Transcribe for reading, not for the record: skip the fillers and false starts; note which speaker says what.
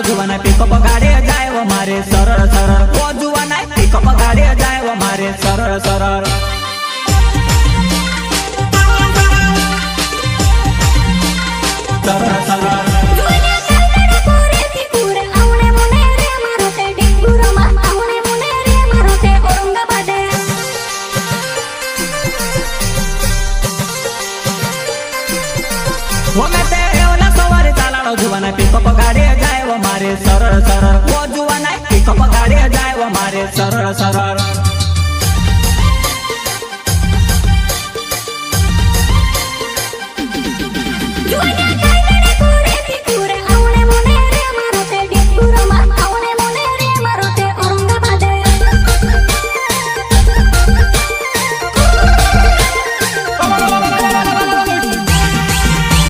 Speaker 1: जुवाना pickup गाड़ी जाए वो मारे सरळ सरळ वो जुवाना पिकअप गाड़ी जाए वो मारे सरळ सरळ सरळ सरळ जुवाना पिकअप गाड़ी जाए वो मारे सरळ सरळ वो जुवाना पिकअप गाड़ी जाए वो मारे सरळ सरळ